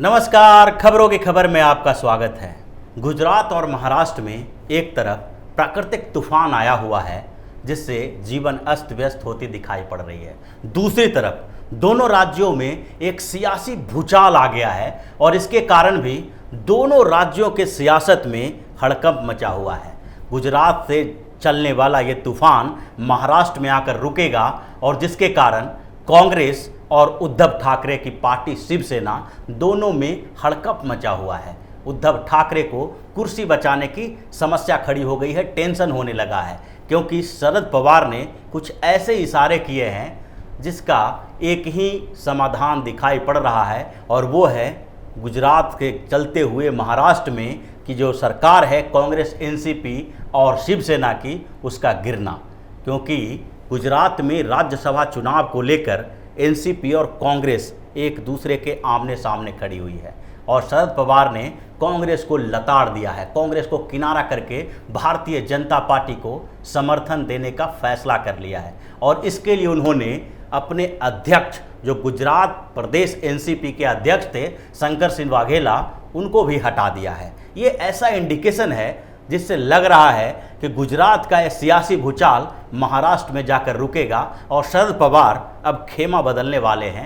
नमस्कार, खबरों की खबर में आपका स्वागत है। गुजरात और महाराष्ट्र में एक तरफ प्राकृतिक तूफान आया हुआ है जिससे जीवन अस्त व्यस्त होती दिखाई पड़ रही है। दूसरी तरफ दोनों राज्यों में एक सियासी भूचाल आ गया है और इसके कारण भी दोनों राज्यों के सियासत में हड़कंप मचा हुआ है। गुजरात से चलने वाला ये तूफान महाराष्ट्र में आकर रुकेगा और जिसके कारण कांग्रेस और उद्धव ठाकरे की पार्टी शिवसेना दोनों में हड़कंप मचा हुआ है। उद्धव ठाकरे को कुर्सी बचाने की समस्या खड़ी हो गई है, टेंशन होने लगा है, क्योंकि शरद पवार ने कुछ ऐसे इशारे किए हैं जिसका एक ही समाधान दिखाई पड़ रहा है और वो है गुजरात के चलते हुए महाराष्ट्र में कि जो सरकार है कांग्रेस, एनसीपी और शिवसेना की, उसका गिरना। क्योंकि गुजरात में राज्यसभा चुनाव को लेकर एनसीपी और कांग्रेस एक दूसरे के आमने सामने खड़ी हुई है और शरद पवार ने कांग्रेस को लताड़ दिया है, कांग्रेस को किनारा करके भारतीय जनता पार्टी को समर्थन देने का फैसला कर लिया है और इसके लिए उन्होंने अपने अध्यक्ष, जो गुजरात प्रदेश एनसीपी के अध्यक्ष थे शंकर सिंह वाघेला, उनको भी हटा दिया है। ये ऐसा इंडिकेशन है जिससे लग रहा है कि गुजरात का यह सियासी भूचाल महाराष्ट्र में जाकर रुकेगा और शरद पवार अब खेमा बदलने वाले हैं।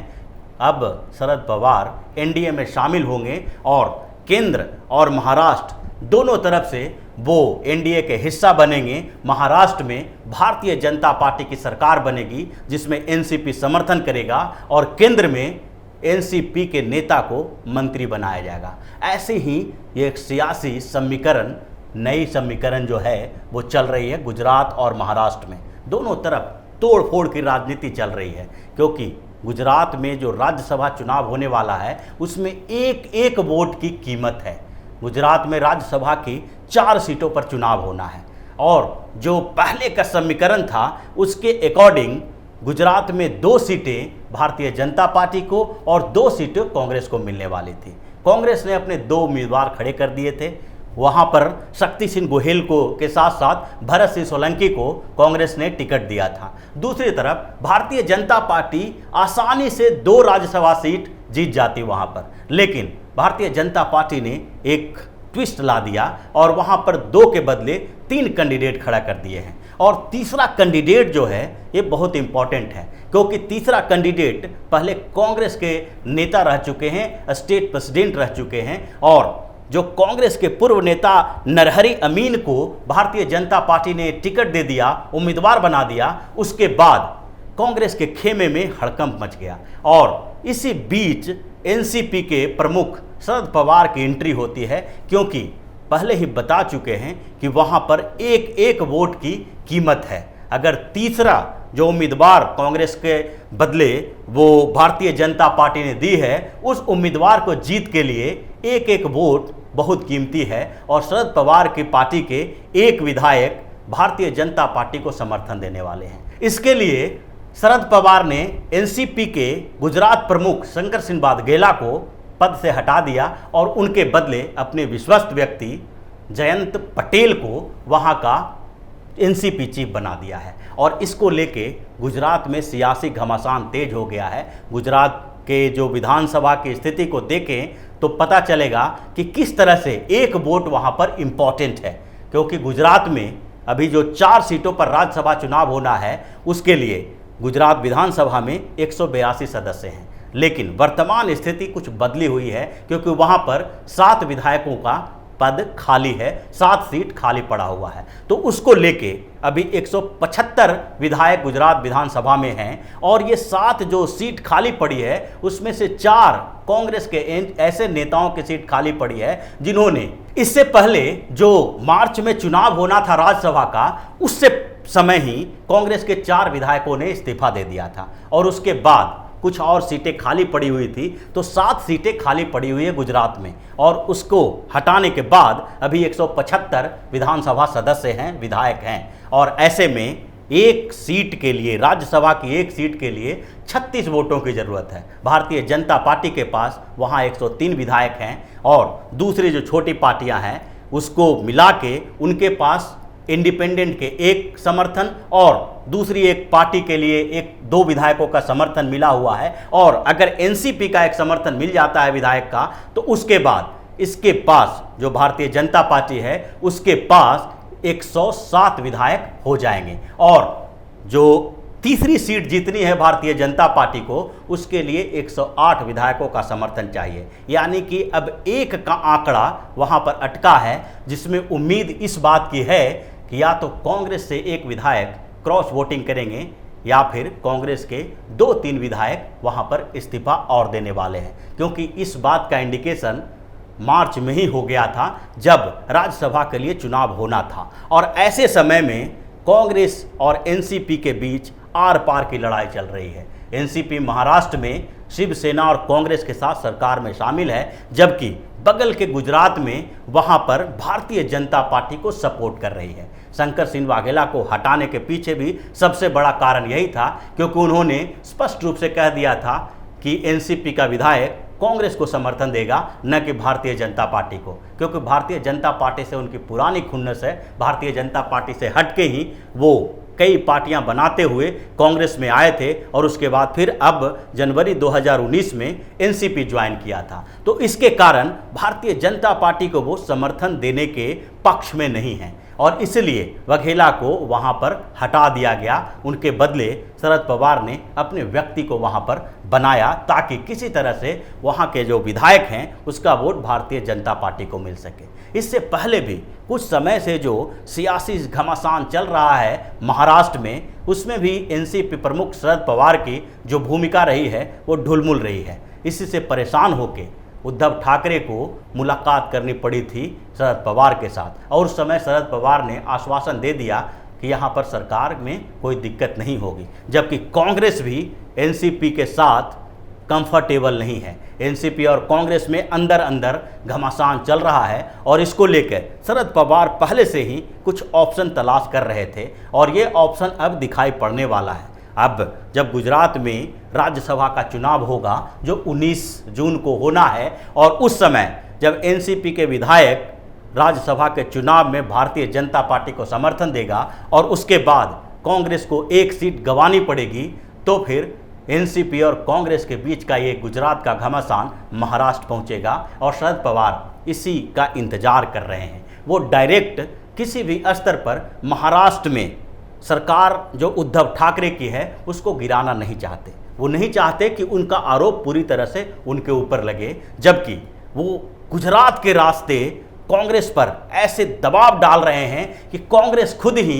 अब शरद पवार एनडीए में शामिल होंगे और केंद्र और महाराष्ट्र दोनों तरफ से वो एनडीए के हिस्सा बनेंगे। महाराष्ट्र में भारतीय जनता पार्टी की सरकार बनेगी जिसमें एनसीपी समर्थन करेगा और केंद्र में एनसीपी के नेता को मंत्री बनाया जाएगा। ऐसे ही ये एक सियासी समीकरण, नई समीकरण जो है वो चल रही है गुजरात और महाराष्ट्र में। दोनों तरफ तोड़ फोड़ की राजनीति चल रही है, क्योंकि गुजरात में जो राज्यसभा चुनाव होने वाला है उसमें एक एक वोट की कीमत है। गुजरात में राज्यसभा की 4 सीटों पर चुनाव होना है और जो पहले का समीकरण था उसके अकॉर्डिंग गुजरात में 2 सीटें भारतीय जनता पार्टी को और 2 सीटें कांग्रेस को मिलने वाली थी। कांग्रेस ने अपने 2 उम्मीदवार खड़े कर दिए थे। वहाँ पर शक्ति सिंह गोहेल को के साथ साथ भरत सिंह सोलंकी को कांग्रेस ने टिकट दिया था। दूसरी तरफ भारतीय जनता पार्टी आसानी से 2 राज्यसभा सीट जीत जाती वहाँ पर, लेकिन भारतीय जनता पार्टी ने एक ट्विस्ट ला दिया और वहाँ पर 2 के बदले 3 कैंडिडेट खड़ा कर दिए हैं। और तीसरा कैंडिडेट जो है ये बहुत इंपॉर्टेंट है, क्योंकि तीसरा कैंडिडेट पहले कांग्रेस के नेता रह चुके हैं, स्टेट प्रेसिडेंट रह चुके हैं और जो कांग्रेस के पूर्व नेता नरहरि अमीन को भारतीय जनता पार्टी ने टिकट दे दिया, उम्मीदवार बना दिया। उसके बाद कांग्रेस के खेमे में हड़कंप मच गया और इसी बीच एनसीपी के प्रमुख शरद पवार की एंट्री होती है, क्योंकि पहले ही बता चुके हैं कि वहां पर एक एक वोट की कीमत है। अगर तीसरा जो उम्मीदवार कांग्रेस के बदले वो भारतीय जनता पार्टी ने दी है, उस उम्मीदवार को जीत के लिए एक एक वोट बहुत कीमती है और शरद पवार की पार्टी के एक विधायक भारतीय जनता पार्टी को समर्थन देने वाले हैं। इसके लिए शरद पवार ने एनसीपी के गुजरात प्रमुख शंकर सिंह वाघेला को पद से हटा दिया और उनके बदले अपने विश्वस्त व्यक्ति जयंत पटेल को वहां का एनसीपी चीफ बना दिया है और इसको लेके गुजरात में सियासी घमासान तेज हो गया है। गुजरात के जो विधानसभा की स्थिति को देखें तो पता चलेगा कि किस तरह से एक वोट वहां पर इम्पॉर्टेंट है, क्योंकि गुजरात में अभी जो 4 सीटों पर राज्यसभा चुनाव होना है उसके लिए गुजरात विधानसभा में 182 सदस्य हैं, लेकिन वर्तमान स्थिति कुछ बदली हुई है क्योंकि वहां पर 7 विधायकों का पद खाली है, 7 सीट खाली पड़ा हुआ है। तो उसको लेके अभी 175 विधायक गुजरात विधानसभा में हैं और ये 7 जो सीट खाली पड़ी है उसमें से 4 कांग्रेस के ऐसे नेताओं की सीट खाली पड़ी है जिन्होंने इससे पहले जो मार्च में चुनाव होना था राज्यसभा का, उससे समय ही कांग्रेस के 4 विधायकों ने इस्तीफा दे दिया था और उसके बाद कुछ और सीटें खाली पड़ी हुई थी। तो 7 सीटें खाली पड़ी हुई है गुजरात में और उसको हटाने के बाद अभी 175 विधानसभा सदस्य हैं, विधायक हैं और ऐसे में एक सीट के लिए, राज्यसभा की एक सीट के लिए 36 वोटों की ज़रूरत है। भारतीय जनता पार्टी के पास वहाँ 103 विधायक हैं और दूसरी जो छोटी पार्टियाँ हैं उसको मिला के उनके पास इंडिपेंडेंट के एक समर्थन और दूसरी एक पार्टी के लिए एक 2 विधायकों का समर्थन मिला हुआ है, और अगर एनसीपी का एक समर्थन मिल जाता है विधायक का, तो उसके बाद इसके पास जो भारतीय जनता पार्टी है उसके पास 107 विधायक हो जाएंगे, और जो तीसरी सीट जीतनी है भारतीय जनता पार्टी को उसके लिए 108 विधायकों का समर्थन चाहिए। यानी कि अब एक का आंकड़ा वहां पर अटका है, जिसमें उम्मीद इस बात की है कि या तो कांग्रेस से एक विधायक क्रॉस वोटिंग करेंगे या फिर कांग्रेस के 2-3 विधायक वहां पर इस्तीफा और देने वाले हैं, क्योंकि इस बात का इंडिकेशन मार्च में ही हो गया था जब राज्यसभा के लिए चुनाव होना था, और ऐसे समय में कांग्रेस और एनसीपी के बीच आर पार की लड़ाई चल रही है। एनसीपी महाराष्ट्र में शिवसेना और कांग्रेस के साथ सरकार में शामिल है, जबकि बगल के गुजरात में वहां पर भारतीय जनता पार्टी को सपोर्ट कर रही है। शंकर सिंह वाघेला को हटाने के पीछे भी सबसे बड़ा कारण यही था, क्योंकि उन्होंने स्पष्ट रूप से कह दिया था कि एनसीपी का विधायक कांग्रेस को समर्थन देगा, न कि भारतीय जनता पार्टी को, क्योंकि भारतीय जनता पार्टी से उनकी पुरानी खुन्नस है। भारतीय जनता पार्टी से हटके ही वो कई पार्टियां बनाते हुए कांग्रेस में आए थे, और उसके बाद फिर अब जनवरी 2019 में एनसीपी ज्वाइन किया था। तो इसके कारण भारतीय जनता पार्टी को वो समर्थन देने के पक्ष में नहीं है, और इसलिए वाघेला को वहां पर हटा दिया गया। उनके बदले शरद पवार ने अपने व्यक्ति को वहां पर बनाया, ताकि किसी तरह से वहां के जो विधायक हैं उसका वोट भारतीय जनता पार्टी को मिल सके। इससे पहले भी कुछ समय से जो सियासी घमासान चल रहा है महाराष्ट्र में, उसमें भी एनसीपी प्रमुख शरद पवार की जो भूमिका रही है वो ढुलमुल रही है। इसी से परेशान होकर उद्धव ठाकरे को मुलाकात करनी पड़ी थी शरद पवार के साथ, और उस समय शरद पवार ने आश्वासन दे दिया कि यहाँ पर सरकार में कोई दिक्कत नहीं होगी, जबकि कांग्रेस भी एनसीपी के साथ कंफर्टेबल नहीं है। एनसीपी और कांग्रेस में अंदर अंदर घमासान चल रहा है, और इसको लेकर शरद पवार पहले से ही कुछ ऑप्शन तलाश कर रहे थे, और ये ऑप्शन अब दिखाई पड़ने वाला है। अब जब गुजरात में राज्यसभा का चुनाव होगा जो 19 जून को होना है, और उस समय जब एनसीपी के विधायक राज्यसभा के चुनाव में भारतीय जनता पार्टी को समर्थन देगा और उसके बाद कांग्रेस को एक सीट गंवानी पड़ेगी, तो फिर एनसीपी और कांग्रेस के बीच का ये गुजरात का घमासान महाराष्ट्र पहुंचेगा, और शरद पवार इसी का इंतजार कर रहे हैं। वो डायरेक्ट किसी भी स्तर पर महाराष्ट्र में सरकार जो उद्धव ठाकरे की है उसको गिराना नहीं चाहते। वो नहीं चाहते कि उनका आरोप पूरी तरह से उनके ऊपर लगे, जबकि वो गुजरात के रास्ते कांग्रेस पर ऐसे दबाव डाल रहे हैं कि कांग्रेस खुद ही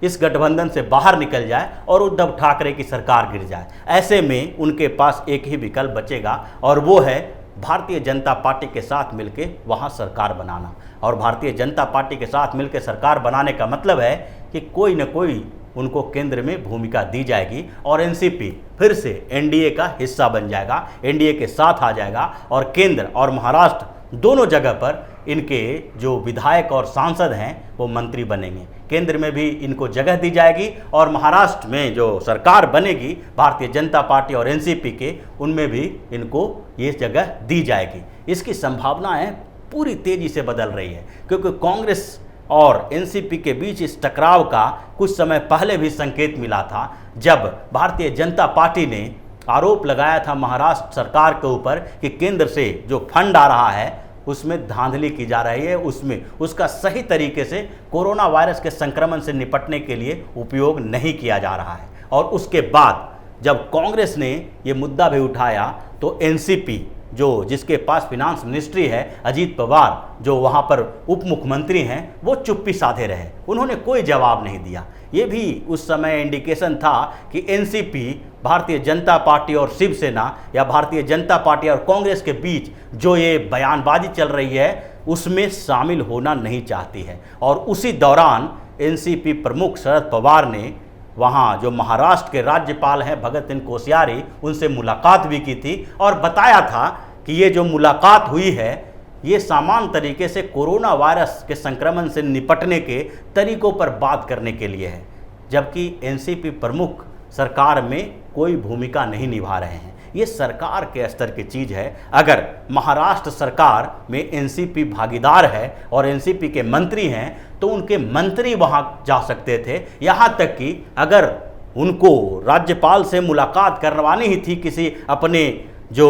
इस गठबंधन से बाहर निकल जाए और उद्धव ठाकरे की सरकार गिर जाए। ऐसे में उनके पास एक ही विकल्प बचेगा, और वो है भारतीय जनता पार्टी के साथ मिलकर वहाँ सरकार बनाना। और भारतीय जनता पार्टी के साथ मिलकर सरकार बनाने का मतलब है कि कोई न कोई उनको केंद्र में भूमिका दी जाएगी, और एनसीपी फिर से एनडीए का हिस्सा बन जाएगा, एनडीए के साथ आ जाएगा, और केंद्र और महाराष्ट्र दोनों जगह पर इनके जो विधायक और सांसद हैं वो मंत्री बनेंगे। केंद्र में भी इनको जगह दी जाएगी, और महाराष्ट्र में जो सरकार बनेगी भारतीय जनता पार्टी और एनसीपी के, उनमें भी इनको ये जगह दी जाएगी। इसकी संभावनाएं पूरी तेज़ी से बदल रही है, क्योंकि कांग्रेस और एनसीपी के बीच इस टकराव का कुछ समय पहले भी संकेत मिला था, जब भारतीय जनता पार्टी ने आरोप लगाया था महाराष्ट्र सरकार के ऊपर कि केंद्र से जो फंड आ रहा है उसमें धांधली की जा रही है, उसमें उसका सही तरीके से कोरोना वायरस के संक्रमण से निपटने के लिए उपयोग नहीं किया जा रहा है। और उसके बाद जब कांग्रेस ने ये मुद्दा भी उठाया, तो एनसीपी जो जिसके पास फिनांस मिनिस्ट्री है, अजीत पवार जो वहाँ पर उप मुख्यमंत्री हैं, वो चुप्पी साधे रहे, उन्होंने कोई जवाब नहीं दिया। ये भी उस समय इंडिकेशन था कि एनसीपी भारतीय जनता पार्टी और शिवसेना या भारतीय जनता पार्टी और कांग्रेस के बीच जो ये बयानबाजी चल रही है उसमें शामिल होना नहीं चाहती है। और उसी दौरान एनसीपी प्रमुख शरद पवार ने वहाँ जो महाराष्ट्र के राज्यपाल हैं भगत सिंह कोश्यारी, उनसे मुलाकात भी की थी, और बताया था कि ये जो मुलाकात हुई है ये सामान्य तरीके से कोरोना वायरस के संक्रमण से निपटने के तरीकों पर बात करने के लिए है, जबकि एनसीपी प्रमुख सरकार में कोई भूमिका नहीं निभा रहे हैं। ये सरकार के स्तर की चीज़ है। अगर महाराष्ट्र सरकार में एनसीपी भागीदार है और एनसीपी के मंत्री हैं तो उनके मंत्री वहाँ जा सकते थे। यहाँ तक कि अगर उनको राज्यपाल से मुलाकात करवानी ही थी किसी अपने जो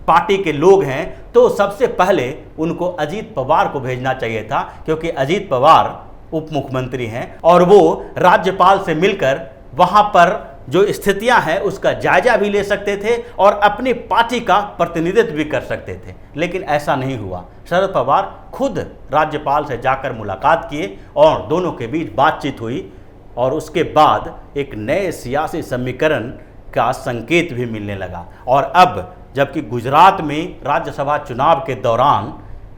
पार्टी के लोग हैं तो सबसे पहले उनको अजीत पवार को भेजना चाहिए था, क्योंकि अजीत पवार उप मुख्यमंत्री हैं और वो राज्यपाल से मिलकर वहाँ पर जो स्थितियां हैं उसका जायजा भी ले सकते थे और अपनी पार्टी का प्रतिनिधित्व भी कर सकते थे। लेकिन ऐसा नहीं हुआ। शरद पवार खुद राज्यपाल से जाकर मुलाकात किए और दोनों के बीच बातचीत हुई और उसके बाद एक नए सियासी समीकरण का संकेत भी मिलने लगा। और अब जबकि गुजरात में राज्यसभा चुनाव के दौरान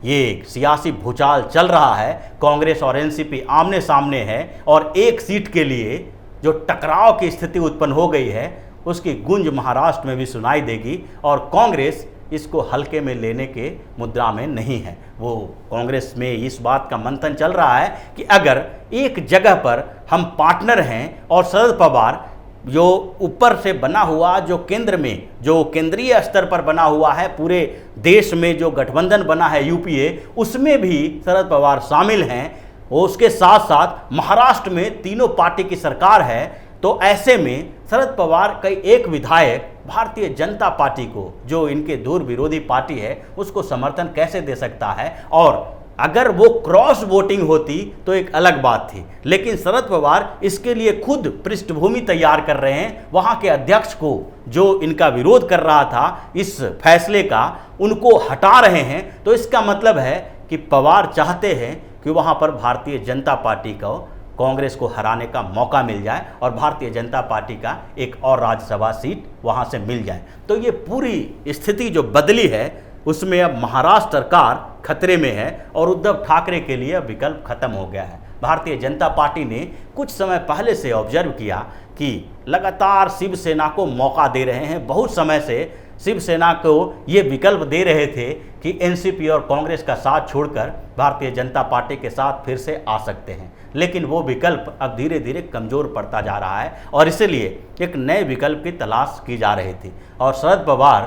ये सियासी भूचाल चल रहा है, कांग्रेस और एनसीपी आमने सामने है और एक सीट के लिए जो टकराव की स्थिति उत्पन्न हो गई है उसकी गूंज महाराष्ट्र में भी सुनाई देगी और कांग्रेस इसको हल्के में लेने के मुद्रा में नहीं है। वो कांग्रेस में इस बात का मंथन चल रहा है कि अगर एक जगह पर हम पार्टनर हैं और शरद पवार जो ऊपर से बना हुआ जो केंद्र में जो केंद्रीय स्तर पर बना हुआ है, पूरे देश में जो गठबंधन बना है यूपीए, उसमें भी शरद पवार शामिल हैं, उसके साथ साथ महाराष्ट्र में तीनों पार्टी की सरकार है, तो ऐसे में शरद पवार कई एक विधायक भारतीय जनता पार्टी को जो इनके दूर विरोधी पार्टी है उसको समर्थन कैसे दे सकता है। और अगर वो क्रॉस वोटिंग होती तो एक अलग बात थी, लेकिन शरद पवार इसके लिए खुद पृष्ठभूमि तैयार कर रहे हैं। वहाँ के अध्यक्ष को जो इनका विरोध कर रहा था इस फैसले का, उनको हटा रहे हैं। तो इसका मतलब है कि पवार चाहते हैं कि वहाँ पर भारतीय जनता पार्टी को कांग्रेस को हराने का मौका मिल जाए और भारतीय जनता पार्टी का एक और राज्यसभा सीट वहाँ से मिल जाए। तो ये पूरी स्थिति जो बदली है उसमें अब महाराष्ट्र सरकार खतरे में है और उद्धव ठाकरे के लिए अब विकल्प खत्म हो गया है। भारतीय जनता पार्टी ने कुछ समय पहले से ऑब्जर्व किया कि लगातार शिवसेना को मौका दे रहे हैं। बहुत समय से शिवसेना को ये विकल्प दे रहे थे कि एनसीपी और कांग्रेस का साथ छोड़कर भारतीय जनता पार्टी के साथ फिर से आ सकते हैं, लेकिन वो विकल्प अब धीरे धीरे कमज़ोर पड़ता जा रहा है और इसलिए एक नए विकल्प की तलाश की जा रही थी। और शरद पवार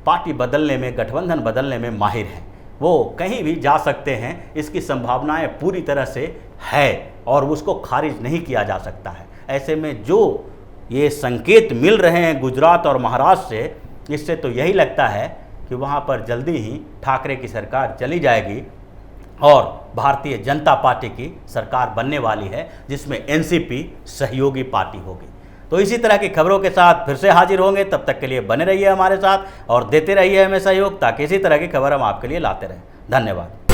पार्टी बदलने में, गठबंधन बदलने में माहिर हैं, वो कहीं भी जा सकते हैं, इसकी संभावनाएं पूरी तरह से है और उसको खारिज नहीं किया जा सकता है। ऐसे में जो ये संकेत मिल रहे हैं गुजरात और महाराष्ट्र से, इससे तो यही लगता है कि वहाँ पर जल्दी ही ठाकरे की सरकार चली जाएगी और भारतीय जनता पार्टी की सरकार बनने वाली है जिसमें एनसीपी सहयोगी पार्टी होगी। तो इसी तरह की खबरों के साथ फिर से हाजिर होंगे। तब तक के लिए बने रहिए हमारे साथ और देते रहिए हमें सहयोग, ताकि इसी तरह की खबर हम आपके लिए लाते रहें। धन्यवाद।